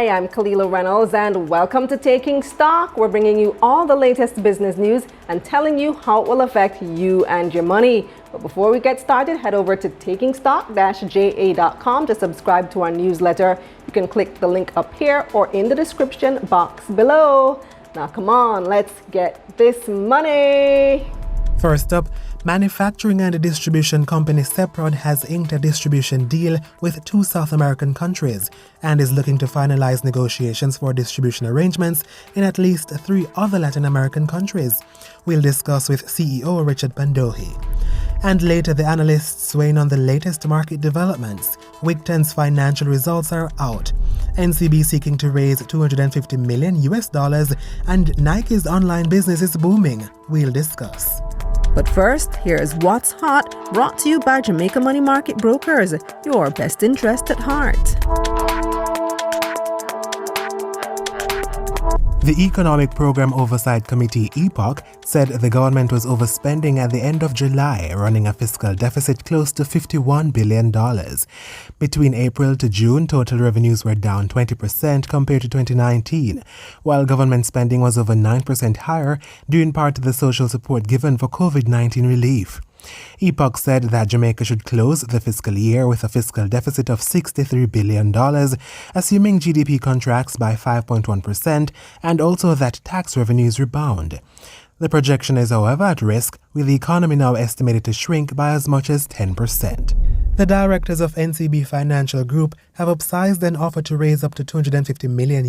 Hi, I'm Kalila Reynolds and welcome to Taking Stock. We're bringing you all the latest business news and telling you how it will affect you and your money. But before we get started, head over to takingstock-ja.com to subscribe to our newsletter. You can click the link up here or in the description box below. Now come on, let's get this money. First up, manufacturing and distribution company Seprod has inked a distribution deal with 2 South American countries and is looking to finalize negotiations for distribution arrangements in at least 3 other Latin American countries. We'll discuss with CEO Richard Pandohi. And later, the Analysts weighing on the latest market developments. Wigton'S financial results are out. NCB seeking to raise $250 million and Nike's online business is booming. We'll discuss. But first, here's What's Hot, brought to you by Jamaica Money Market Brokers, your best interest at heart. The Economic Program Oversight Committee, EPOC, said the government was overspending at the end of July, running a fiscal deficit close to $51 billion. Between April to June, total revenues were down 20% compared to 2019, while government spending was over 9% higher, due in part to the social support given for COVID-19 relief. EPOC said that Jamaica should close the fiscal year with a fiscal deficit of $63 billion, assuming GDP contracts by 5.1%, and also that tax revenues rebound. The projection is, however, at risk, with the economy now estimated to shrink by as much as 10%. The directors of NCB Financial Group have upsized an offer to raise up to $250 million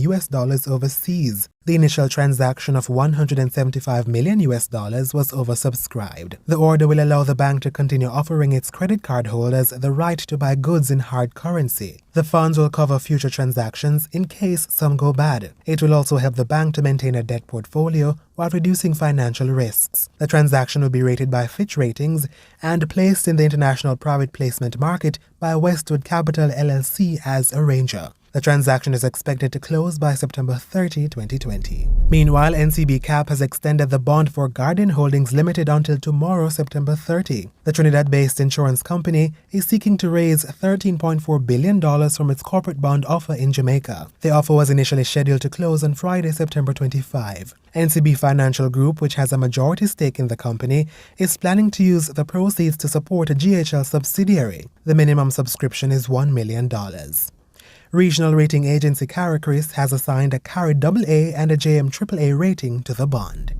overseas. The initial transaction of $175 million was oversubscribed. The order will allow the bank to continue offering its credit card holders the right to buy goods in hard currency. The funds will cover future transactions in case some go bad. It will also help the bank to maintain a debt portfolio while reducing financial risks. The transaction will be rated by Fitch Ratings and placed in the international private placement market by Westwood Capital LLC as arranger. The transaction is expected to close by September 30, 2020. Meanwhile, NCB Cap has extended the bond for Guardian Holdings Limited until tomorrow, September 30. The Trinidad-based insurance company is seeking to raise $13.4 billion from its corporate bond offer in Jamaica. The offer was initially scheduled to close on Friday, September 25. NCB Financial Group, which has a majority stake in the company, is planning to use the proceeds to support a GHL subsidiary. The minimum subscription is $1 million. Regional rating agency CARICRIS has assigned a CARI AA and a JMMB rating to the bond.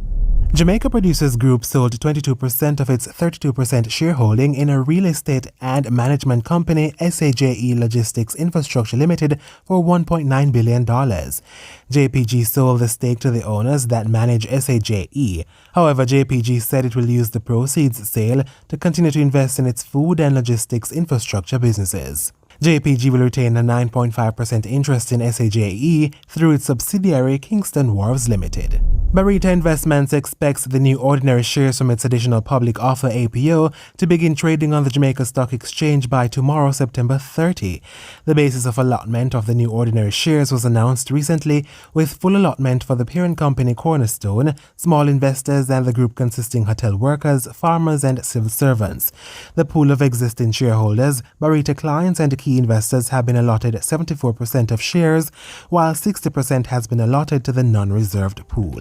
Jamaica Producers Group sold 22% of its 32% shareholding in a real estate and management company, SAJE Logistics Infrastructure Limited, for $1.9 billion. JPG sold the stake to the owners that manage SAJE. However, JPG said it will use the proceeds sale to continue to invest in its food and logistics infrastructure businesses. JPG will retain a 9.5% interest in SAJE through its subsidiary Kingston Wharves Limited. Barita Investments expects the new ordinary shares from its additional public offer APO to begin trading on the Jamaica Stock Exchange by tomorrow, September 30. The basis of allotment of the new ordinary shares was announced recently, with full allotment for the parent company Cornerstone, small investors, and the group consisting hotel workers, farmers, and civil servants. The pool of existing shareholders, Barita clients, and key investors have been allotted 74% of shares, while 60% has been allotted to the non-reserved pool.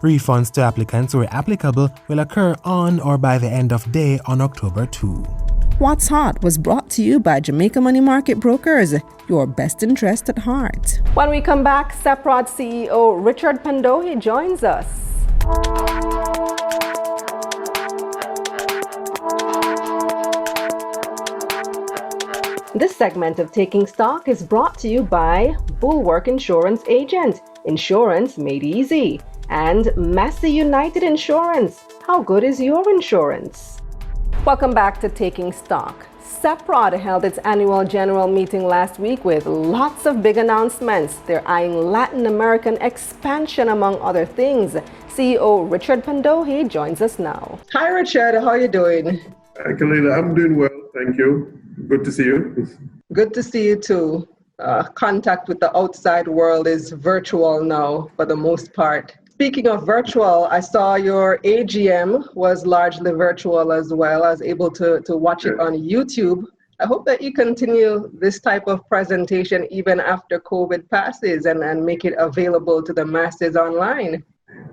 Refunds to applicants where applicable will occur on or by the end of day on October 2. What's Hot was brought to you by Jamaica Money Market Brokers, your best interest at heart. When we come back, Seprod CEO Richard Pandohi joins us. This segment of Taking Stock is brought to you by Bulwark Insurance Agent, insurance made easy, and Massey United Insurance. How good is your insurance? Welcome back to Taking Stock. Seprod held its annual general meeting last week with lots of big announcements. They're eyeing Latin American expansion, among other things. CEO Richard Pandohi joins us now. Hi, Richard. How are you doing? Hi, Kalila. I'm doing well. Thank you. Good to see you. Good to see you too. Contact with the outside world is virtual now for the most part. Speaking of virtual, I saw your AGM was largely virtual as well. I was able to watch it on YouTube. I hope that you continue this type of presentation even after COVID passes and make it available to the masses online.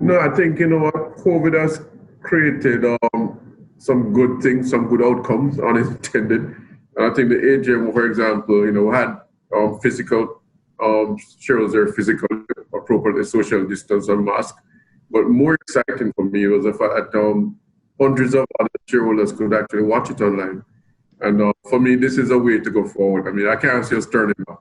No, I think, what COVID has created some good things, some good outcomes, unintended. And I think the AGM, for example, had physical, shows their physical, appropriately social distance and mask. But more exciting for me was the fact that hundreds of other shareholders could actually watch it online. And for me, this is a way to go forward. I mean, I can't see us turning back.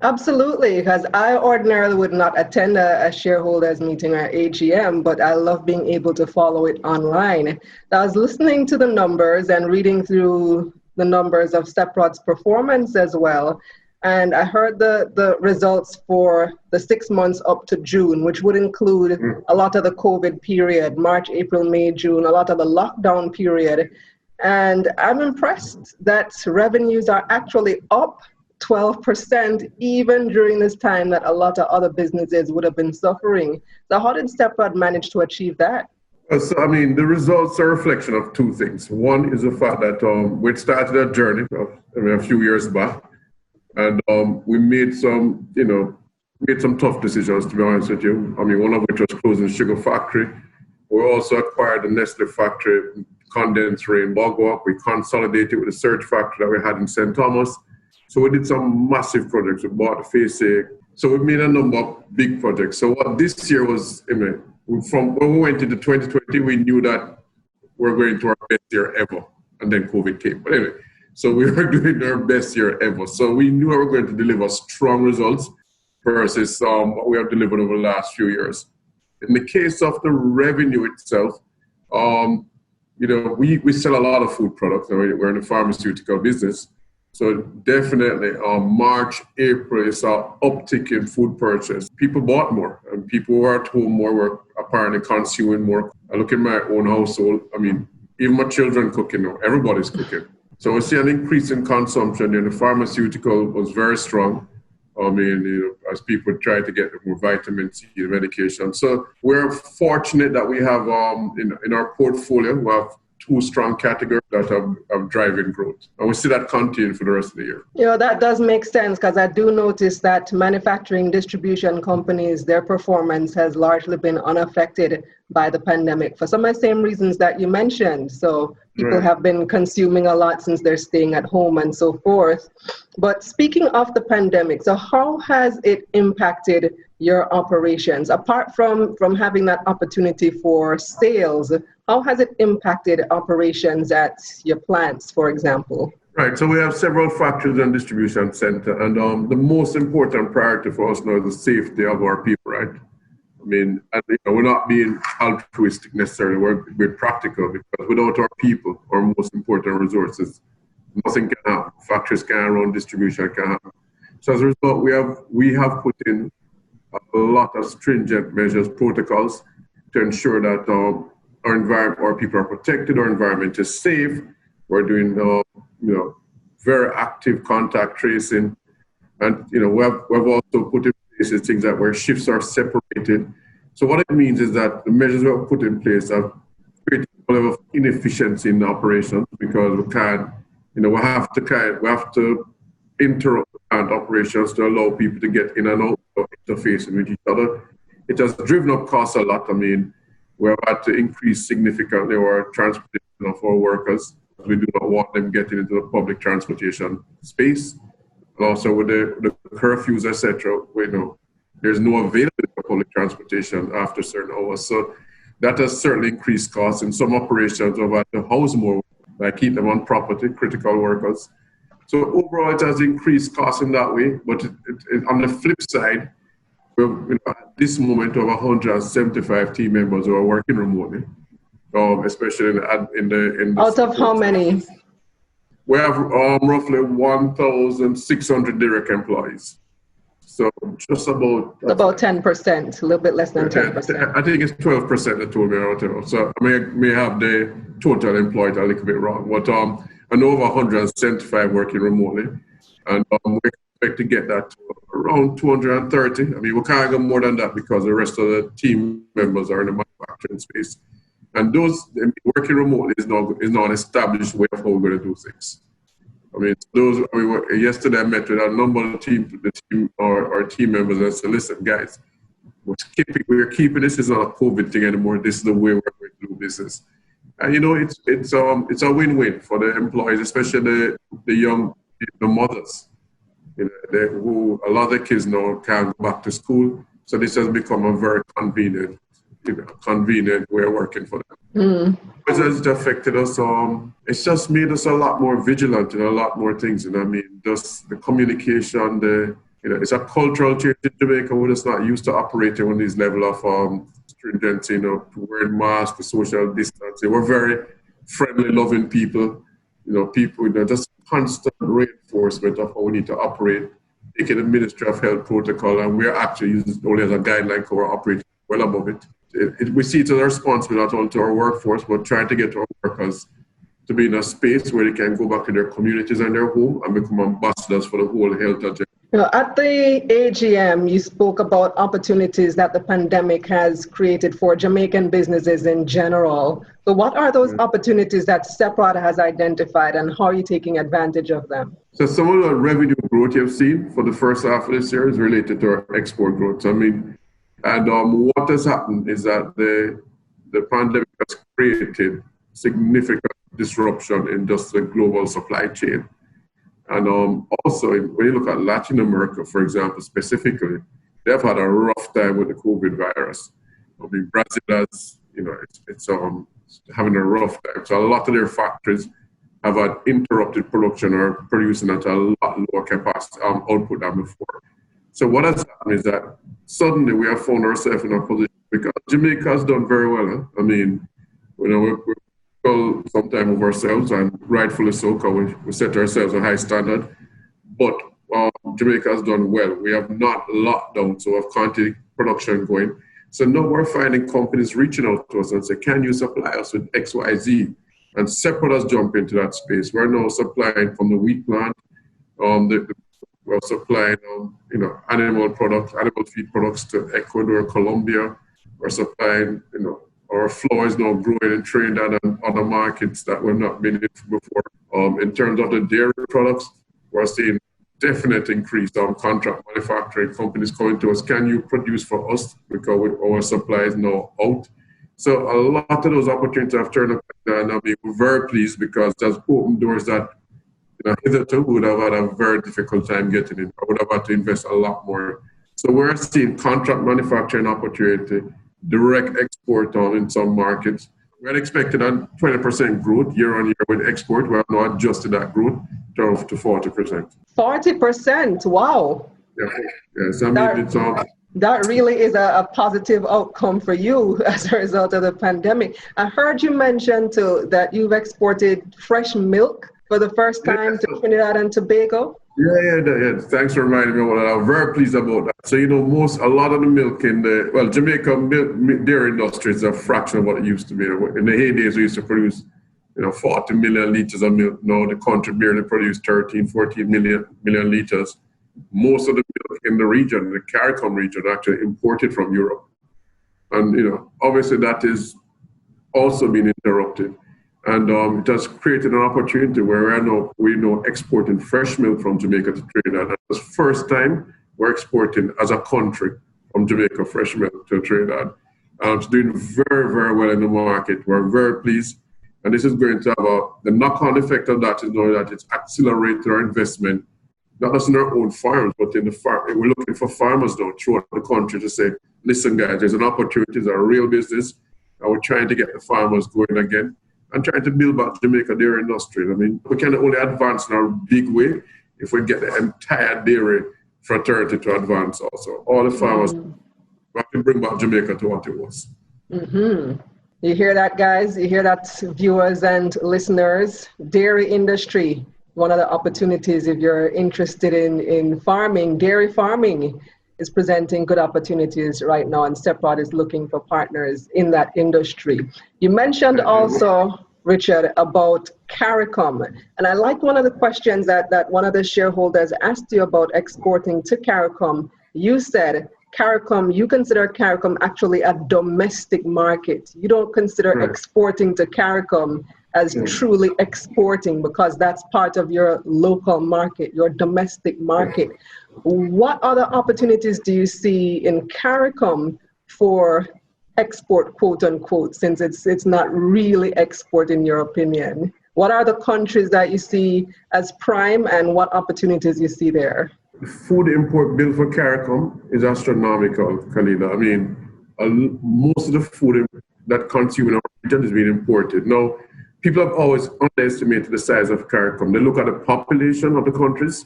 Absolutely, because I ordinarily would not attend a shareholders meeting or AGM, but I love being able to follow it online. I was listening to the numbers and reading through the numbers of Seprod's performance as well. And I heard the results for the 6 months up to June, which would include a lot of the COVID period, March, April, May, June, a lot of the lockdown period. And I'm impressed that revenues are actually up 12% even during this time that a lot of other businesses would have been suffering. So how did Seprod manage to achieve that? So, I mean, the results are a reflection of two things. One is the fact that we'd started a journey a few years back, and we made some tough decisions, to be honest with you. I mean, one of which was closing the sugar factory. We also acquired the Nestle factory, condensed rain Bogwalk. We consolidated with the Surge factory that we had in St. Thomas. So we did some massive projects. We bought the face. So we made a number of big projects. So what this year was, from when we went into 2020, we knew that we're going to our best year ever. And then COVID came. But anyway, so we were doing our best year ever. So we knew we were going to deliver strong results versus what we have delivered over the last few years. In the case of the revenue itself, we sell a lot of food products. We're in the pharmaceutical business. So definitely March, April is an uptick in food purchase. People bought more and people were at home more, were apparently consuming more. I look at my own household. I mean, even my children cooking now, everybody's cooking. So we see an increase in consumption, and the pharmaceutical was very strong. I mean, as people try to get more vitamin C, medication. So we're fortunate that we have in our portfolio, we have two strong categories that have driving growth. And we see that continue for the rest of the year. That does make sense, because I do notice that manufacturing distribution companies, their performance has largely been unaffected by the pandemic for some of the same reasons that you mentioned. So people have been consuming a lot since they're staying at home and so forth. But speaking of the pandemic, so how has it impacted your operations? Apart from having that opportunity for sales, how has it impacted operations at your plants, for example? Right, so we have several factories and distribution center, and the most important priority for us now is the safety of our people, right? I mean, we're not being altruistic necessarily, we're practical, because without our people, our most important resources, nothing can happen. Factories can't run, distribution can't happen. So as a result, we have put in a lot of stringent measures, protocols to ensure that our people are protected, our environment is safe. We're doing very active contact tracing, and we've also put in place things that where shifts are separated. So what it means is that the measures we have put in place have created a level of inefficiency in the operations, because we can't, we have to interrupt plant operations to allow people to get in and out of interfacing with each other. It has driven up costs a lot. I mean, we have had to increase significantly our transportation of our workers. We do not want them getting into the public transportation space. And also with the curfews, etc., there's no availability of public transportation after certain hours. So that has certainly increased costs. In some operations, we've had to house more, like keep them on property, critical workers. So overall, it has increased costs in that way. But on the flip side, at this moment, we have 175 team members who are working remotely, especially in the out of how many? We have roughly 1,600 direct employees. So just about 10%, a little bit less than 10%. I think it's 12% they told me or whatever. So I may have the total employed a little bit wrong. But I know over 175 working remotely, and we expect to get that to around 230. I mean, we can't go more than that because the rest of the team members are in the manufacturing space. And those working remotely is not an established way of how we're going to do things. I mean, yesterday I met with a number of our team members and said, listen, guys, we're keeping this is not a COVID thing anymore. This is the way we're going to do business. And you know, it's a win-win for the employees, especially the mothers. You know, who a lot of the kids now can't go back to school. So this has become a very convenient way of working for them. It has affected us. It's just made us a lot more vigilant in a lot more things. And I mean, just the communication, it's a cultural change in Jamaica. We're just not used to operating on this level of stringency, wearing masks, social distancing. We're very friendly, loving people. People, just constant reinforcement of how we need to operate, taking the Ministry of Health protocol, and we're actually using it only as a guideline because we're operating well above it. We see it as a responsibility not only to our workforce, but trying to get our workers to be in a space where they can go back to their communities and their home and become ambassadors for the whole health agenda. At the AGM, you spoke about opportunities that the pandemic has created for Jamaican businesses in general. So what are those opportunities that Seprod has identified, and how are you taking advantage of them? So some of the revenue growth you've seen for the first half of this year is related to our export growth. What has happened is that the pandemic has created significant disruption in just the global supply chain. And also, when you look at Latin America, for example, specifically, they've had a rough time with the COVID virus. I mean, Brazil has, it's having a rough time. So a lot of their factories have had interrupted production or producing at a lot lower capacity output than before. So what has happened is that suddenly we have found ourselves in a position because Jamaica has done very well. I mean, we're sometime of ourselves, and rightfully so, because we set ourselves a high standard. But Jamaica has done well. We have not locked down, so we have continued production going. So now we're finding companies reaching out to us and say, can you supply us with XYZ? And Seprod has jumped into that space. We're now supplying from the wheat plant. We're supplying, animal feed products to Ecuador, Colombia. We're supplying, our flour is now growing in Trinidad and other markets that we've not been in before. In terms of the dairy products, we're seeing definite increase on contract manufacturing companies coming to us. Can you produce for us? Because our supply is now out. So a lot of those opportunities have turned up, and we're very pleased because that's opened doors that hitherto we would have had a very difficult time getting in. I would have had to invest a lot more. So we're seeing contract manufacturing opportunity, direct export in some markets. We had expected a 20% growth year on year with export. We have now adjusted that growth to 40%. 40%, wow. Yes, that really is a positive outcome for you as a result of the pandemic. I heard you mention too that you've exported fresh milk for the first time to Trinidad and Tobago. Yeah. Thanks for reminding me of that. I'm very pleased about that. So, a lot of the milk in Jamaica dairy industry is a fraction of what it used to be. In the heydays, we used to produce, 40 million liters of milk. Now the country barely produces 13, 14 million liters. Most of the milk in the region, the CARICOM region, actually imported from Europe. And, obviously that is also been interrupted. And it has created an opportunity where we're now exporting fresh milk from Jamaica to Trinidad. And it's the first time we're exporting as a country from Jamaica fresh milk to Trinidad. It's doing very, very well in the market. We're very pleased. And this is going to have the knock-on effect of that is now that it's accelerated our investment, not just in our own farms, but in the farm. We're looking for farmers now throughout the country to say, listen, guys, there's an opportunity, there's a real business. And we're trying to get the farmers going again. And trying to build back Jamaica dairy industry. I mean, we can only advance in a big way if we get the entire dairy fraternity to advance also. All the farmers, we have to bring back Jamaica to what it was. Mm-hmm. You hear that, guys? You hear that, viewers and listeners? Dairy industry, one of the opportunities if you're interested in farming, dairy farming is presenting good opportunities right now, and Seprod is looking for partners in that industry. You mentioned also, Richard, about CARICOM, and I like one of the questions that one of the shareholders asked you about exporting to CARICOM. You said CARICOM, you consider CARICOM actually a domestic market. You don't consider exporting to CARICOM as truly exporting, because that's part of your local market, your domestic market. What other opportunities do you see in CARICOM for export, quote unquote, since it's not really export in your opinion? What are the countries that you see as prime, and what opportunities you see there? The food import bill for CARICOM is astronomical, Khalida. I mean, most of the food that consumed in our region is being imported. Now, people have always underestimated the size of CARICOM. They look at the population of the countries,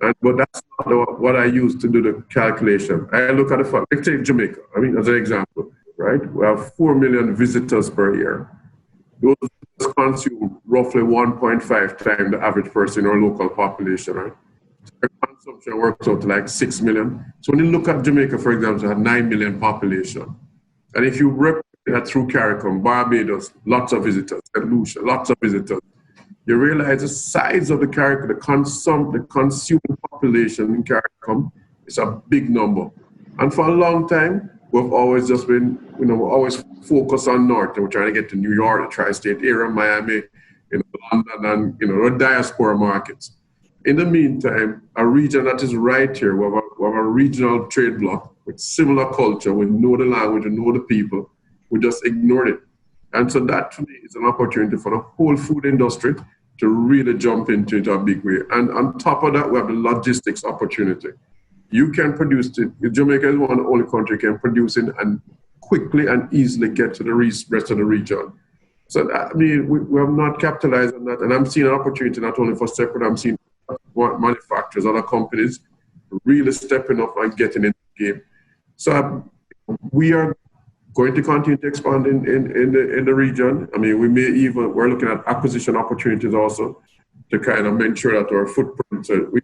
but that's not what I use to do the calculation. I look at the fact, let's take Jamaica, I mean, as an example, right? We have 4 million visitors per year. Those visitors consume roughly 1.5 times the average person in our local population, right? So their consumption works out to like 6 million. So when you look at Jamaica, for example, it has 9 million population. And if you represent that through CARICOM, Barbados, lots of visitors, St. Lucia, lots of visitors, you realize the size of the CARICOM, the consuming population in CARICOM is a big number. And for a long time, we've always just been, we're always focused on North. We're trying to get to New York, the tri-state area, Miami, London, and, the diaspora markets. In the meantime, a region that is right here, we have a regional trade bloc with similar culture. We know the language, we know the people. We just ignored it. And so that, to me, is an opportunity for the whole food industry to really jump into it a big way. And on top of that, we have the logistics opportunity. You can produce it. Jamaica is one of the only countries can produce it and quickly and easily get to the rest of the region. So that, I mean, we have not capitalized on that. And I'm seeing an opportunity not only for Seprod, I'm seeing manufacturers, other companies really stepping up and getting in the game. So we are going to continue to expand in the region. I mean, we're looking at acquisition opportunities also to kind of make sure that our footprint, so we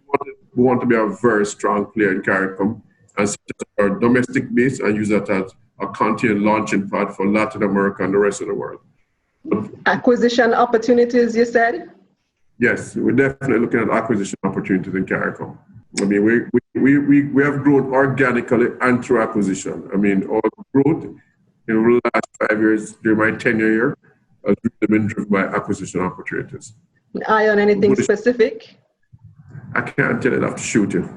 want to be a very strong player in CARICOM and set our domestic base and use that as a continued launching pad for Latin America and the rest of the world. Acquisition opportunities, you said? Yes, we're definitely looking at acquisition opportunities in CARICOM. I mean, we have grown organically and through acquisition. I mean, our growth in the last 5 years during my tenure here has really been driven by acquisition opportunities. Eye on anything specific? I can't tell it after shooting.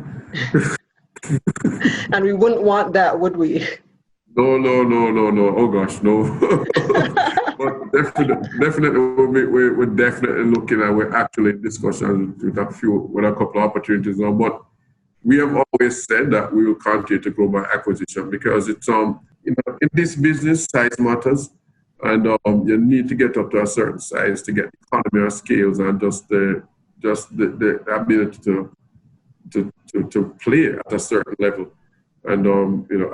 And we wouldn't want that, would we? No. Oh gosh, no. But definitely, we're definitely looking at. We're actually in discussions with a couple of opportunities now. But we have always said that we will continue to grow by acquisition because it's in this business, size matters, and you need to get up to a certain size to get economy of scales and just the ability to play at a certain level. And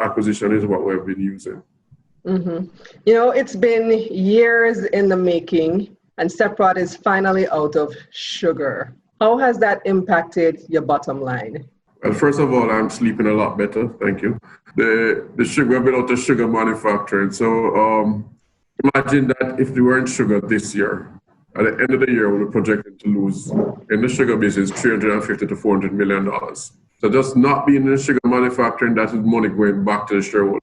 acquisition is what we've been using. Mm-hmm. It's been years in the making, and Seprod is finally out of sugar. How has that impacted your bottom line? Well, first of all, I'm sleeping a lot better. Thank you. The sugar, we've been out of sugar manufacturing. So imagine that if we weren't sugar this year, at the end of the year, we're projected to lose in the sugar business $350 to $400 million. So just not being in the sugar manufacturing, that is money going back to the shareholder.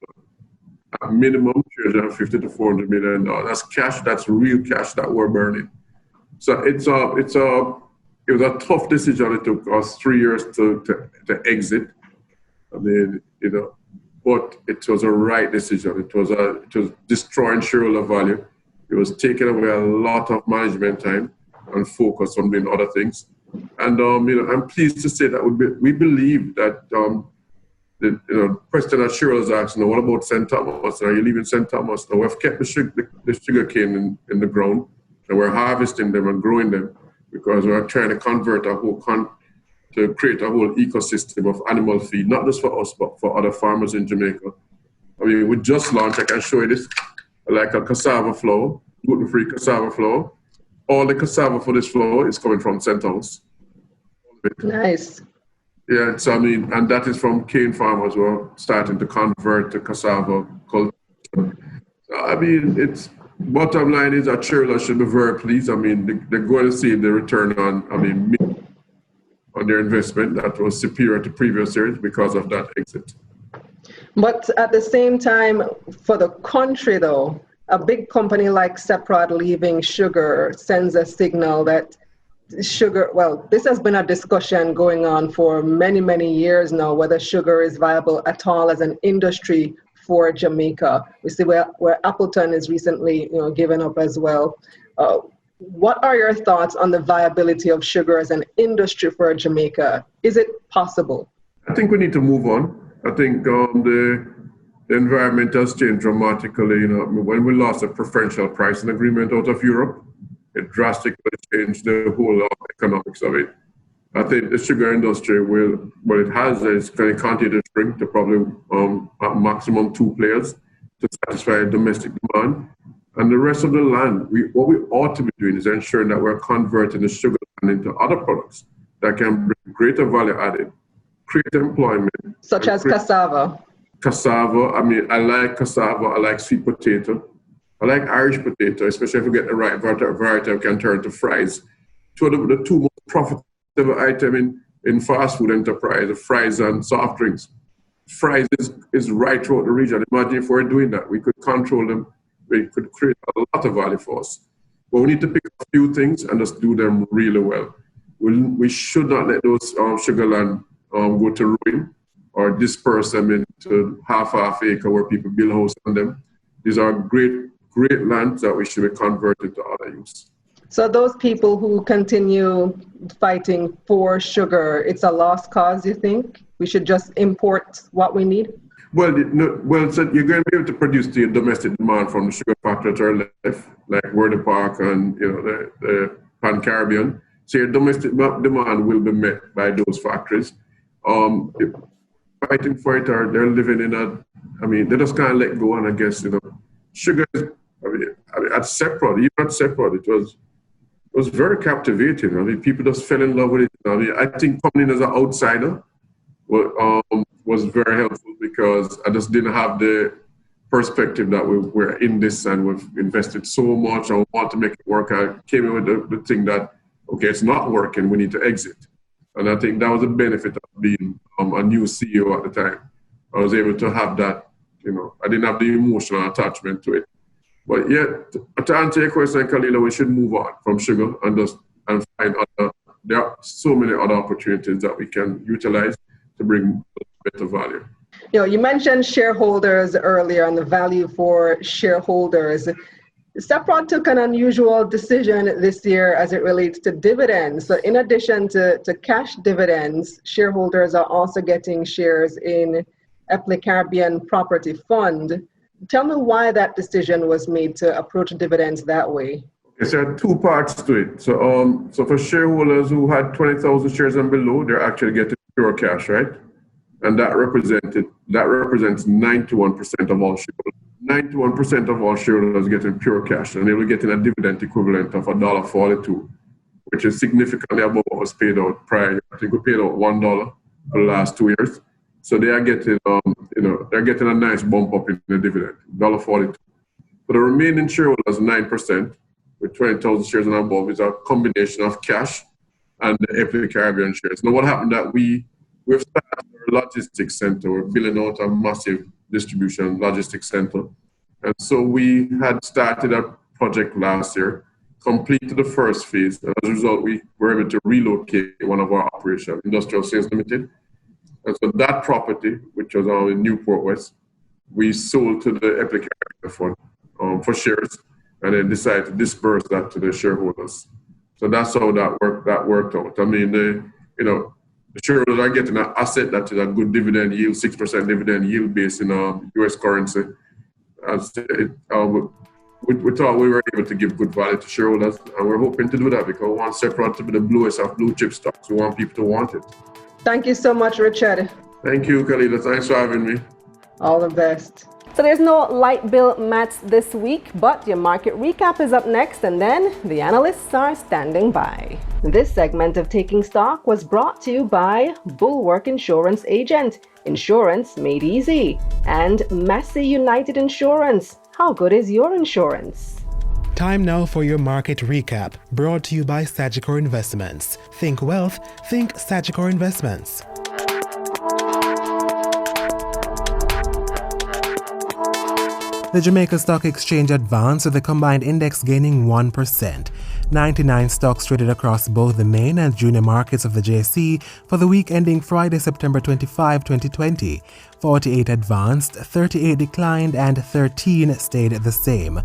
At minimum, $350 to $400 million. That's cash. That's real cash that we're burning. So it was a tough decision. It took us 3 years to exit. I mean, but it was a right decision. It was destroying shareholder value. It was taking away a lot of management time and focus on doing other things. And I'm pleased to say that we believe that the question that shareholders asked, what about St. Thomas? Are you leaving St. Thomas? Now we've kept the sugar cane in the ground, and we're harvesting them and growing them because we're trying to convert to create a whole ecosystem of animal feed, not just for us, but for other farmers in Jamaica. I mean, we just launched, I can show you this, like a cassava flour, gluten-free cassava flour. All the cassava for this flour is coming from St. Thomas. Nice. Yeah, so I mean, and that is from cane farmers who are starting to convert to cassava culture. So, I mean, it's bottom line is that shareholders should be very pleased. I mean, they're going to see the return on their investment that was superior to previous years because of that exit. But at the same time, for the country though, a big company like Seprod leaving sugar sends a signal that sugar, well, this has been a discussion going on for many, many years now, whether sugar is viable at all as an industry for Jamaica. We see where Appleton is recently, given up as well. What are your thoughts on the viability of sugar as an industry for Jamaica? Is it possible? I think we need to move on. I think the environment has changed dramatically. When we lost a preferential pricing agreement out of Europe, it drastically changed the whole economics of it. I think the sugar industry is going to continue to shrink to probably at maximum 2 players to satisfy domestic demand. And the rest of the land, what we ought to be doing is ensuring that we're converting the sugar land into other products that can bring greater value added, create employment. Such as cassava. Cassava, I like cassava, I like sweet potato. I like Irish potato, especially if we get the right variety, we can turn to fries. Two of the 2 most profitable items in fast food enterprise, fries and soft drinks. Fries is right throughout the region. Imagine if we're doing that. We could control them. We could create a lot of value for us. But we need to pick a few things and just do them really well. We should not let those sugar land go to ruin or disperse them into half acre where people build houses on them. These are great lands that we should be converted to other use. So those people who continue fighting for sugar, it's a lost cause, you think? We should just import what we need? So you're going to be able to produce the domestic demand from the sugar factories that are left, like Worthy Park and the Pan Caribbean. So your domestic demand will be met by those factories. Fighting for it, or they're living in they just can't let go. And I guess sugar is, at Seprod, even at Seprod, it was very captivating. People just fell in love with it. I think coming in as an outsider was very helpful because I just didn't have the perspective that we're in this and we've invested so much. I want to make it work. I came in with the thing that, okay, it's not working, we need to exit. And I think that was a benefit of being a new CEO at the time. I was able to have that, I didn't have the emotional attachment to it. But yet, to answer your question, Kalila, we should move on from sugar and find there are so many other opportunities that we can utilize to bring better value. You mentioned shareholders earlier and the value for shareholders. Seprod took an unusual decision this year as it relates to dividends. So in addition to cash dividends, shareholders are also getting shares in Epley Caribbean Property Fund. Tell me why that decision was made to approach dividends that way. Okay, so there are 2 parts to it. So for shareholders who had 20,000 shares and below, they're actually getting pure cash, right? And that represents 91% of all shareholders. 91% of all shareholders getting pure cash, and they were getting a dividend equivalent of $1.42, which is significantly above what was paid out prior. I think we paid out $1 for the last 2 years. So they are getting, they're getting a nice bump up in the dividend, $1.42. For the remaining shareholders, 9%, with 20,000 shares and above, is a combination of cash and the Epley Caribbean shares. Now, what happened that we've started a logistics center. We're building out a massive distribution logistics center. And so we had started a project last year, completed the first phase. And as a result, we were able to relocate one of our operations, Industrial Sales Limited. And so that property, which was in Newport West, we sold to the Epley Caribbean Fund for shares, and then decided to disperse that to the shareholders. So that's how that worked out. The shareholders are getting an asset that is a good dividend yield, 6% dividend yield based in US currency. We thought we were able to give good value to shareholders, and we're hoping to do that because we want Seprod to be the bluest of blue chip stocks. We want people to want it. Thank you so much, Richard. Thank you, Kalila. Thanks for having me. All the best. So there's no light bill mats this week, but your market recap is up next, and then the analysts are standing by. This segment of Taking Stock was brought to you by Bulwark Insurance Agent, Insurance Made Easy, and Massey United Insurance. How good is your insurance? Time now for your market recap, brought to you by Sagicor Investments. Think wealth, think Sagicor Investments. The Jamaica Stock Exchange advanced with the combined index gaining 1%. 99 stocks traded across both the main and junior markets of the JSE for the week ending Friday, September 25, 2020. 48 advanced, 38 declined, and 13 stayed the same.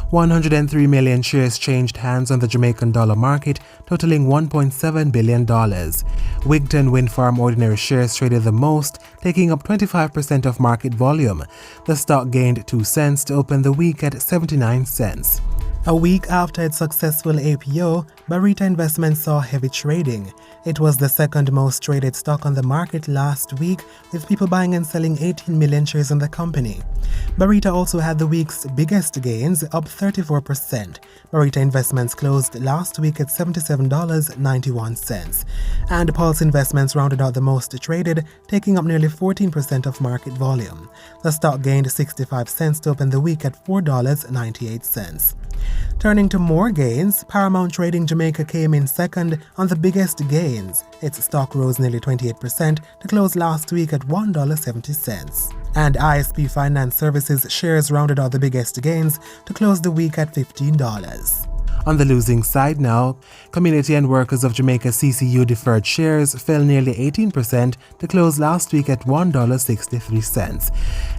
103 million shares changed hands on the Jamaican dollar market, totaling $1.7 billion. Wigton Wind Farm ordinary shares traded the most, taking up 25% of market volume. The stock gained 2 cents to open the week at 79 cents. A week after its successful IPO, Barita Investments saw heavy trading. It was the second most traded stock on the market last week, with people buying and selling 18 million shares in the company. Barita also had the week's biggest gains, up 34%. Barita Investments closed last week at $77.91. And Pulse Investments rounded out the most traded, taking up nearly 14% of market volume. The stock gained 65 cents to open the week at $4.98. Turning to more gains, Paramount Trading Jamaica came in second on the biggest gains. Its stock rose nearly 28% to close last week at $1.70. And ISP Finance Services shares rounded out the biggest gains to close the week at $15. On the losing side now, Community and Workers of Jamaica CCU deferred shares fell nearly 18% to close last week at $1.63.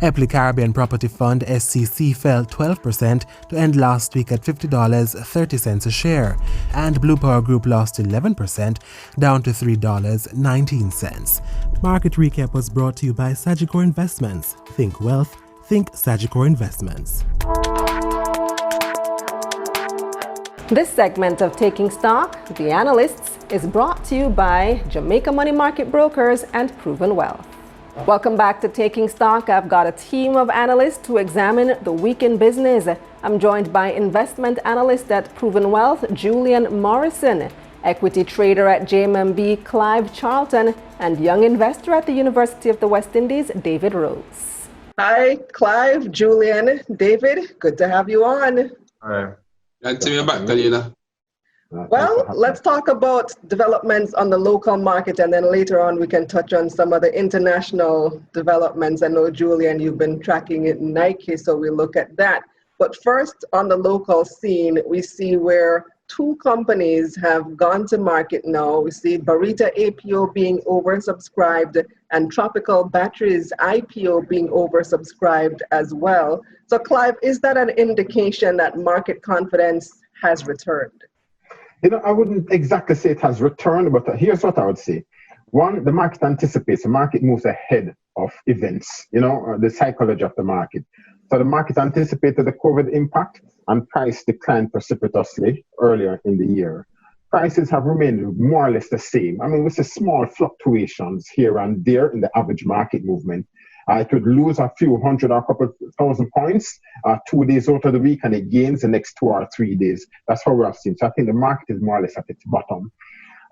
Epley Caribbean Property Fund SCC fell 12% to end last week at $50.30 a share, and Blue Power Group lost 11%, down to $3.19. Market recap was brought to you by Sagicor Investments. Think wealth, think Sagicor Investments. This segment of Taking Stock, The Analysts, is brought to you by Jamaica Money Market Brokers and Proven Wealth. Welcome back to Taking Stock. I've got a team of analysts to examine the week in business. I'm joined by investment analyst at Proven Wealth, Julian Morrison, equity trader at JMMB, Clive Charlton, and young investor at the University of the West Indies, David Rose. Hi, Clive, Julian, David. Good to have you on. Hi. And tell me back, Kalina. Well, let's talk about developments on the local market, and then later on we can touch on some of the international developments. I know, Julian, you've been tracking it in Nike, so we'll look at that. But first, on the local scene, we see where 2 companies have gone to market now. We see Barita APO being oversubscribed and Tropical Batteries IPO being oversubscribed as well. So, Clive, is that an indication that market confidence has returned? I wouldn't exactly say it has returned, but here's what I would say. One, the market anticipates, the market moves ahead of events, the psychology of the market. So the market anticipated the COVID impact and price declined precipitously earlier in the year. Prices have remained more or less the same. I mean, we see small fluctuations here and there in the average market movement. It would lose a few hundred or a couple thousand points 2 days out of the week, and it gains the next 2 or 3 days. That's how we have seen. So I think the market is more or less at its bottom.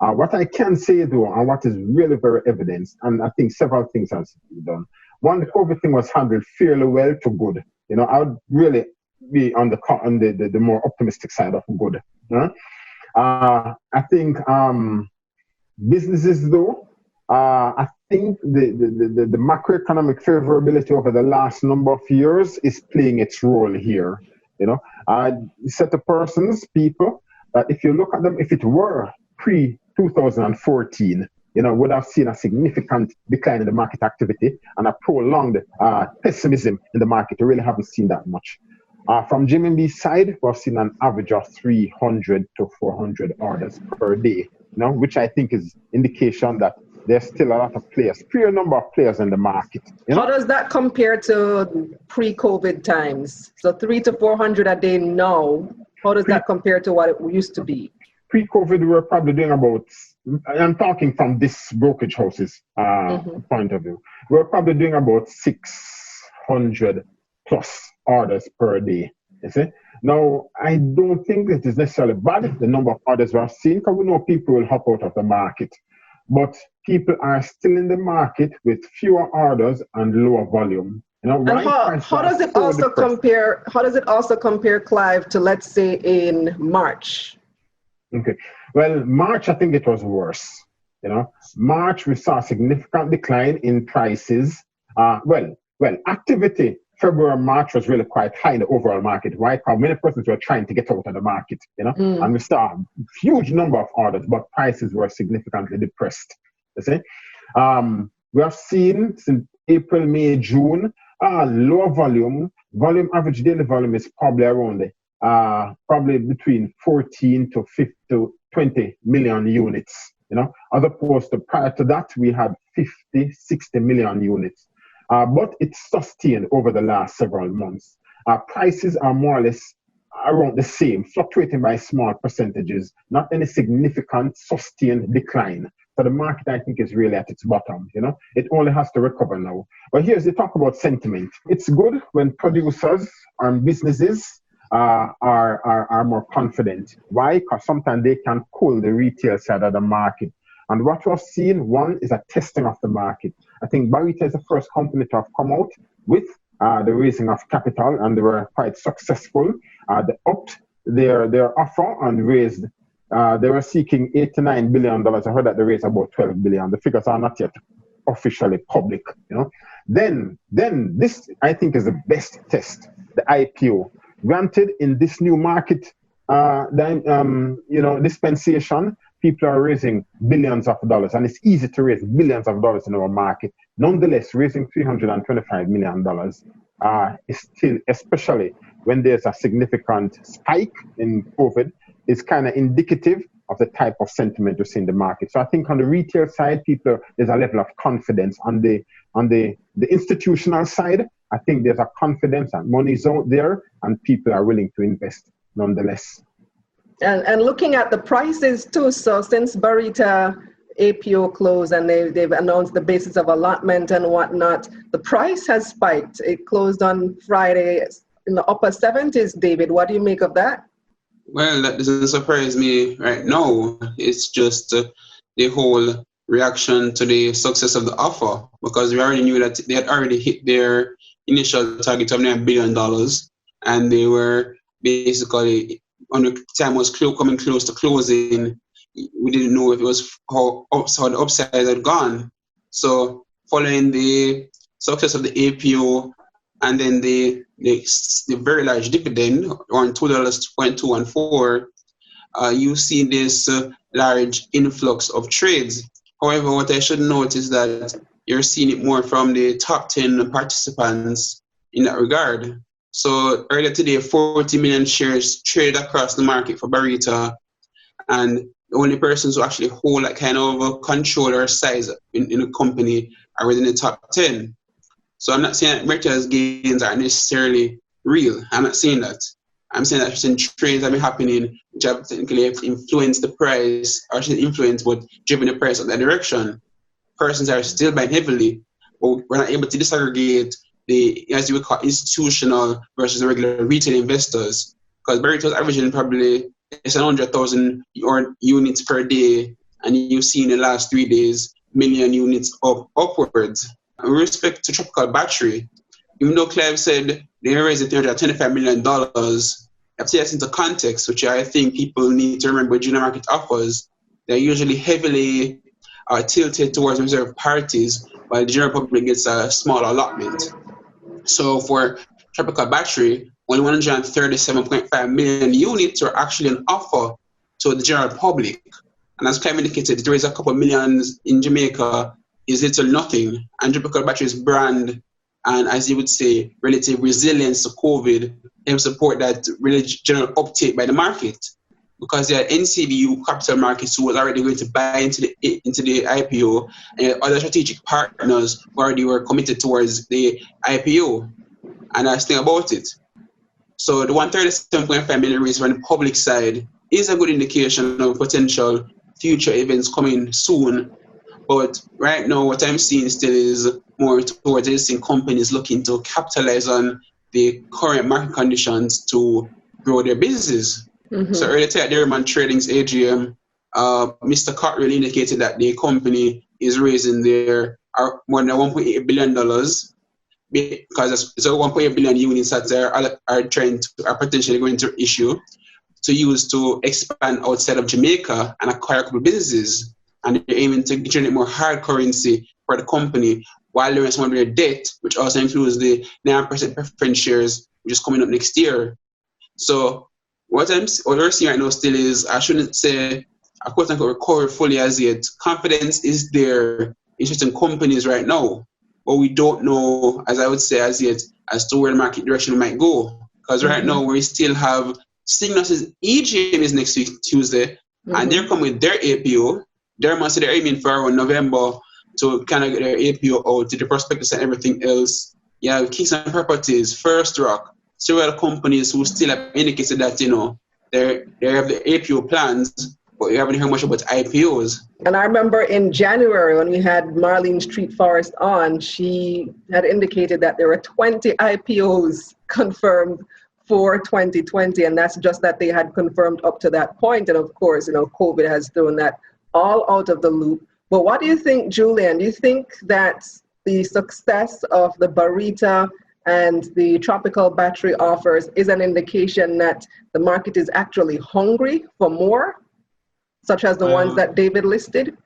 What I can say, though, and what is really very evident, and I think several things have been done. One, the COVID thing was handled fairly well to good. I would really be on the more optimistic side of good. I think businesses, though, I think the macroeconomic favorability over the last number of years is playing its role here. Set of persons, people, that if you look at them, if it were pre-2014, would have seen a significant decline in the market activity and a prolonged pessimism in the market. We really haven't seen that much. From JMMB's side, we've seen an average of 300 to 400 orders per day, which I think is indication that there's still a lot of players, fair number of players in the market. How does that compare to pre-COVID times? So 300 to 400 a day now. How does that compare to what it used to be? Pre-COVID, we were probably doing about, I'm talking from this brokerage house's point of view, we were probably doing about 600 plus orders per day. You see? Now, I don't think it is necessarily bad, the number of orders we have seen, because we know people will hop out of the market. But people are still in the market with fewer orders and lower volume. And how does it also compare? How does it also compare, Clive, to, let's say, in March? Okay. Well, March, I think it was worse. March, we saw a significant decline in prices. Activity February, March was really quite high in the overall market. Why? Because many persons were trying to get out of the market, and we saw a huge number of orders, but prices were significantly depressed. You see, we have seen since April, May, June, lower volume. Average daily volume is probably around probably between 14 to 50 to 20 million units. As opposed to prior to that, we had 50, 60 million units. But it's sustained over the last several months. Prices are more or less around the same, fluctuating by small percentages, not any significant sustained decline. So the market, I think, is really at its bottom. It only has to recover now. But here's the talk about sentiment. It's good when producers and businesses are more confident. Why? Because sometimes they can cool the retail side of the market. And what we've seen, one is a testing of the market. I think Barita is the first company to have come out with the raising of capital, and they were quite successful. They upped their offer and raised. They were seeking $89 billion. I heard that they raised about $12 billion. The figures are not yet officially public. Then this, I think, is the best test, the IPO. Granted, in this new market, dispensation, people are raising billions of dollars, and it's easy to raise billions of dollars in our market. Nonetheless, raising $325 million is still, especially when there's a significant spike in COVID, is kind of indicative of the type of sentiment you see in the market. So I think on the retail side, there's a level of confidence. On the institutional side, I think there's a confidence and money is out there, and people are willing to invest nonetheless. And looking at the prices too, so since Barita APO closed and they've announced the basis of allotment and whatnot, the price has spiked. It closed on Friday in the upper 70s. David, what do you make of that? Well, that doesn't surprise me right now. It's just the whole reaction to the success of the offer, because we already knew that they had already hit their initial target of $9 billion, and they were basically, when the time was coming close to closing, we didn't know if it was how the upside had gone. So following the success of the APO and then the very large dividend on $2.214, you see this large influx of trades. However, what I should note is that you're seeing it more from the top 10 participants in that regard. So earlier today, 40 million shares traded across the market for Barita, and the only persons who actually hold that kind of control or size in a company are within the top 10. So I'm not saying that Barita's gains are necessarily real. I'm not saying that. I'm saying that certain trades have been happening which have technically influenced the price, or shouldn't influence, but driven the price in that direction. Persons are still buying heavily, but we're not able to disaggregate the, as you would call, institutional versus the regular retail investors. Because Barita's averaging probably less than 100,000 units per day, and you've seen in the last 3 days, million units upwards. With respect to Tropical Battery, even though Clive said they raised $325 million, you have to take this into context, which I think people need to remember junior market offers. They're usually heavily tilted towards reserve parties, while the general public gets a small allotment. So for Tropical Battery, only 137.5 million units are actually an offer to the general public. And as Clive indicated, to raise a couple of millions in Jamaica is little nothing. And Tropical Battery's brand, and as you would say, relative resilience to COVID, help support that really general uptake by the market. Because there are NCBU capital markets who was already going to buy into the IPO, and other strategic partners who already were committed towards the IPO. And that's the thing about it. So the 137.5 million raised from the public side is a good indication of potential future events coming soon. But right now, what I'm seeing still is more towards existing companies looking to capitalize on the current market conditions to grow their businesses. Mm-hmm. So earlier today at the Belmont Trading's AGM, Mr. Cottrell indicated that the company is raising their more than $1.8 billion, because it's 1.8 billion units that are potentially going to issue to use to expand outside of Jamaica and acquire a couple of businesses. And they're aiming to generate more hard currency for the company while there is some of their debt, which also includes the 9% preference shares, which is coming up next year. So what we're seeing right now still is, I shouldn't say a quote-unquote recovery fully as yet. Confidence is there in certain companies right now, but we don't know, as I would say, as yet, as to where the market direction might go. Because right now we still have Cygnus' EGM is next week, Tuesday, and they're coming with their APO. They're aiming for around November to kind of get their APO out to the prospectus and everything else. You have Kingston Properties, First Rock, several companies who still have indicated that, they have the APO plans, but you haven't heard much about IPOs. And I remember in January when we had Marlene Street Forest on, she had indicated that there were 20 IPOs confirmed for 2020, and that's just that they had confirmed up to that point. And of course, COVID has thrown that all out of the loop. But what do you think, Julian? Do you think that the success of the Barita and the tropical battery offers is an indication that the market is actually hungry for more, such as the ones that David listed?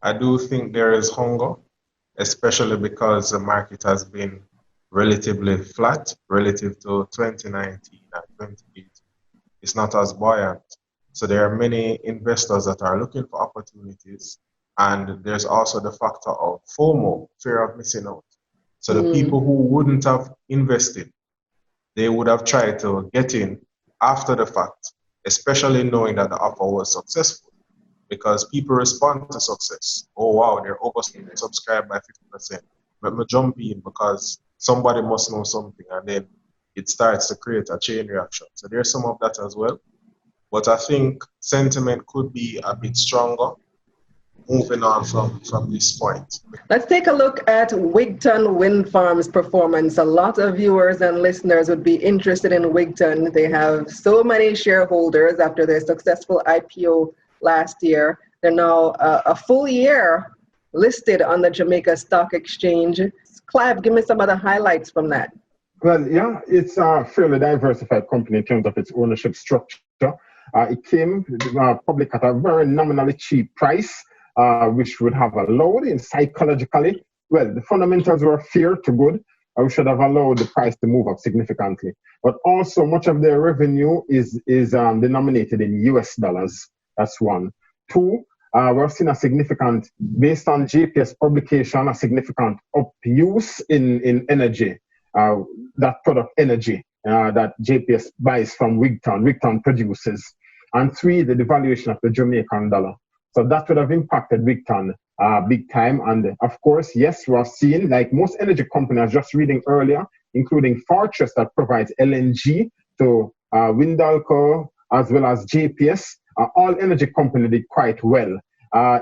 I do think there is hunger, especially because the market has been relatively flat relative to 2019 and 2018. It's not as buoyant. So there are many investors that are looking for opportunities. And there's also the factor of FOMO, fear of missing out. So the people who wouldn't have invested, they would have tried to get in after the fact, especially knowing that the offer was successful, because people respond to success. Oh, wow, they're oversubscribed by 50%. Let me jump in because somebody must know something, and then it starts to create a chain reaction. So there's some of that as well. But I think sentiment could be a bit stronger moving on from this point. Let's take a look at Wigton Wind Farm's performance. A lot of viewers and listeners would be interested in Wigton. They have so many shareholders after their successful IPO last year. They're now a full year listed on the Jamaica Stock Exchange. Clive, give me some of the highlights from that. Well, yeah, it's a fairly diversified company in terms of its ownership structure. It came public at a very nominally cheap price, which would have allowed in psychologically, well, the fundamentals were fair to good. We should have allowed the price to move up significantly. But also much of their revenue is denominated in US dollars. That's one. Two, we've seen a significant, based on JPS publication, a significant up-use in energy, that product energy that JPS buys from Wigton produces. And three, the devaluation of the Jamaican dollar. So that would have impacted Wigton big time. And of course, yes, we are seeing, like most energy companies, I was just reading earlier, including Fortress that provides LNG to Windalco as well as JPS, all energy companies did quite well.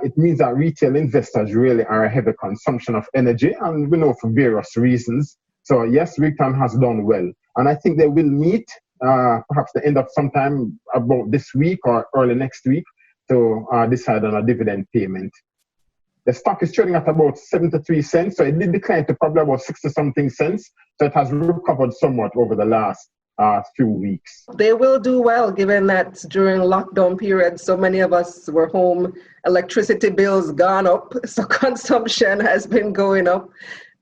It means that retail investors really are a heavy consumption of energy, and we know for various reasons. So yes, Wigton has done well. And I think they will meet perhaps the end of sometime about this week or early next week to decide on a dividend payment. The stock is trading at about 73 cents, so it did decline to probably about 60-something cents. So it has recovered somewhat over the last few weeks. They will do well, given that during lockdown period, so many of us were home, electricity bills gone up, so consumption has been going up.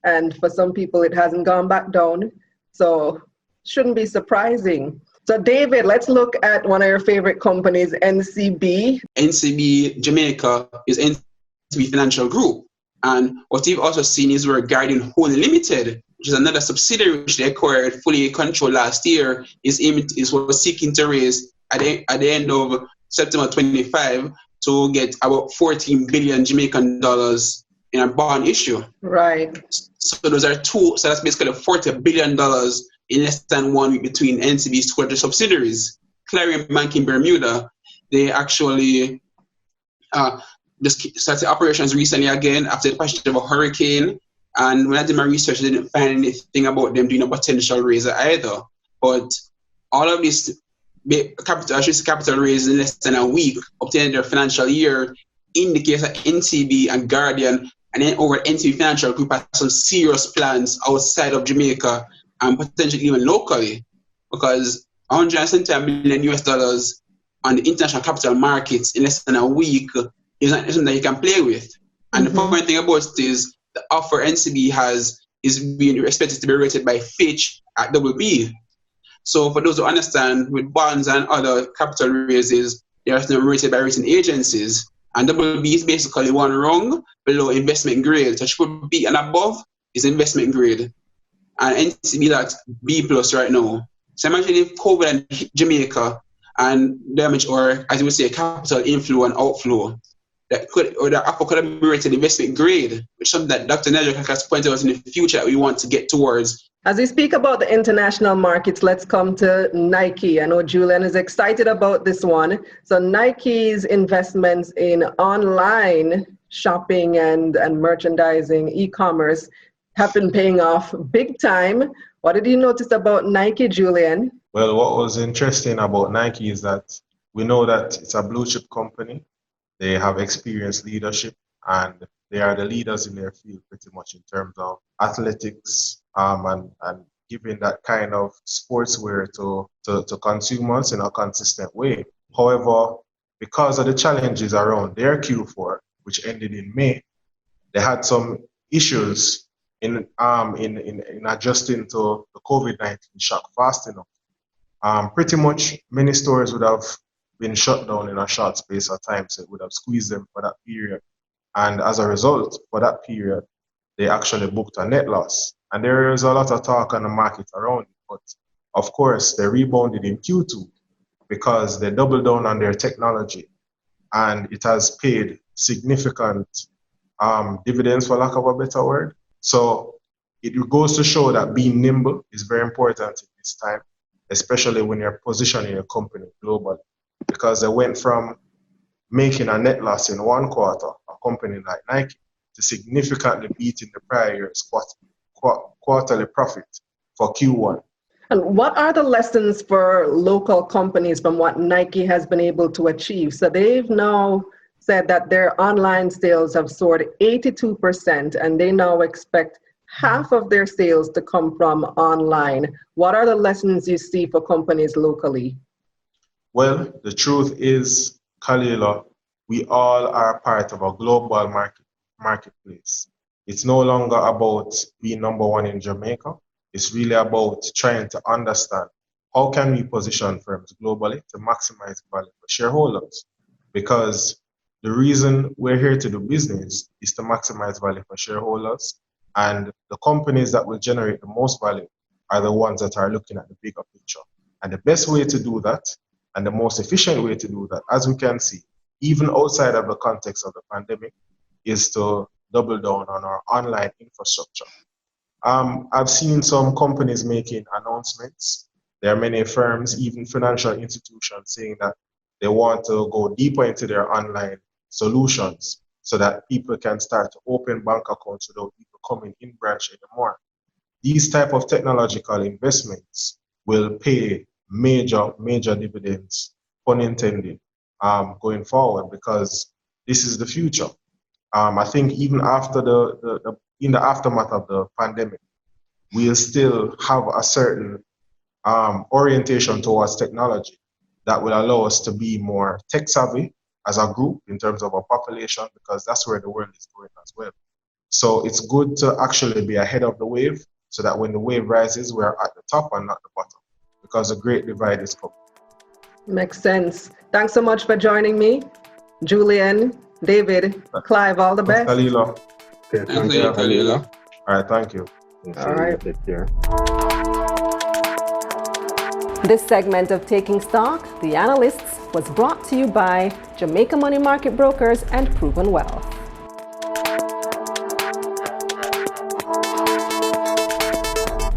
And for some people, it hasn't gone back down. So shouldn't be surprising. So David, let's look at one of your favorite companies, NCB. NCB Jamaica is NCB Financial Group. And what you've also seen is we're Guardian Wholly Limited, which is another subsidiary which they acquired fully controlled last year, was seeking to raise at the end of September 25 to get about 14 billion Jamaican dollars in a bond issue. Right. So those are two, so that's basically $40 billion in less than 1 week between NCB's two other subsidiaries. Clarion Bank in Bermuda, they actually just started operations recently again after the passage of a hurricane. And when I did my research, I didn't find anything about them doing a potential raise either. But all of this capital raise in less than a week, obtaining their financial year, indicates that NCB and Guardian and then over NCB Financial Group have some serious plans outside of Jamaica and potentially even locally, because $175 million US on the international capital markets in less than a week is not something that you can play with. And the funny thing about it is the offer NCB has is being expected to be rated by Fitch at BB. So for those who understand, with bonds and other capital raises, they are now rated by rating agencies. And BB is basically one rung below investment grade. So BBB and above is investment grade. And NCB that's B plus right now. So imagine if COVID hit Jamaica and damage, or as you would say, capital inflow and outflow, that offer could have been rated investment grade, which is something that Dr. Nedrick has pointed out in the future that we want to get towards. As we speak about the international markets, let's come to Nike. I know Julian is excited about this one. So Nike's investments in online shopping and merchandising, e-commerce, have been paying off big time. What did you notice about Nike, Julian? Well, what was interesting about Nike is that we know that it's a blue chip company. They have experienced leadership, and they are the leaders in their field pretty much in terms of athletics and giving that kind of sportswear to consumers in a consistent way. However, because of the challenges around their Q4, which ended in May, they had some issues in adjusting to the COVID-19 shock fast enough. Pretty much many stores would have been shut down in a short space of time, so it would have squeezed them for that period. And as a result, for that period, they actually booked a net loss. And there is a lot of talk on the market around it, but of course, they rebounded in Q2 because they doubled down on their technology, and it has paid significant dividends, for lack of a better word. So it goes to show that being nimble is very important in this time, especially when you're positioning your company globally, because they went from making a net loss in one quarter, a company like Nike, to significantly beating the prior year's quarterly profit for Q1. And what are the lessons for local companies from what Nike has been able to achieve? So they've now said that their online sales have soared 82%, and they now expect half of their sales to come from online. What are the lessons you see for companies locally? Well, the truth is, Kalila, we all are part of a global marketplace. It's no longer about being number one in Jamaica. It's really about trying to understand how can we position firms globally to maximize value for shareholders. Because the reason we're here to do business is to maximize value for shareholders, and the companies that will generate the most value are the ones that are looking at the bigger picture. And the best way to do that, and the most efficient way to do that, as we can see, even outside of the context of the pandemic, is to double down on our online infrastructure. I've seen some companies making announcements. There are many firms, even financial institutions, saying that they want to go deeper into their online solutions so that people can start to open bank accounts without people coming in branch anymore. These type of technological investments will pay major dividends, pun intended, going forward, because this is the future. I think even after in the aftermath of the pandemic, we'll still have a certain orientation towards technology that will allow us to be more tech savvy as a group in terms of our population, because that's where the world is going as well. So it's good to actually be ahead of the wave so that when the wave rises, we're at the top and not the bottom, because the great divide is coming. Makes sense. Thanks so much for joining me. Julian, David, Clive, all the best. Kalila. Okay, Thank you, Kalila. All right, thank you. All right. Take care. This segment of Taking Stock, The Analysts, was brought to you by Jamaica Money Market Brokers and Proven Wealth.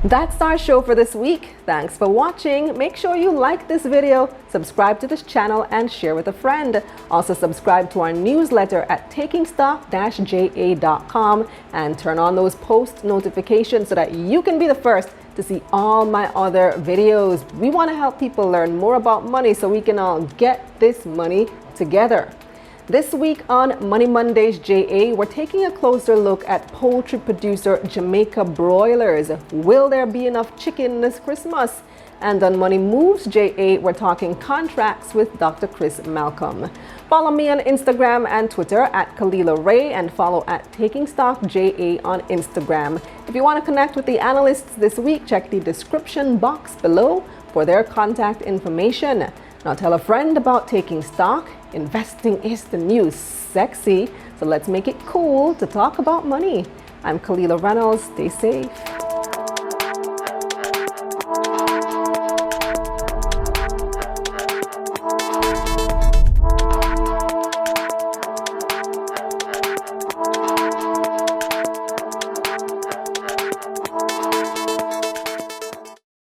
That's our show for this week. Thanks for watching. Make sure you like this video, subscribe to this channel, and share with a friend. Also subscribe to our newsletter at takingstock-ja.com and turn on those post notifications so that you can be the first to see all my other videos. We want to help people learn more about money so we can all get this money together. This week on Money Mondays JA, we're taking a closer look at poultry producer Jamaica broilers. Will there be enough chicken this Christmas? And on Money Moves JA, we're talking contracts with Dr. Chris Malcolm. Follow me on Instagram and Twitter at Kalila Ray and follow at Taking Stock JA on Instagram. If you want to connect with the analysts this week, check the description box below for their contact information. Now tell a friend about Taking Stock. Investing is the new sexy, so let's make it cool to talk about money. I'm Kalila Reynolds. Stay safe.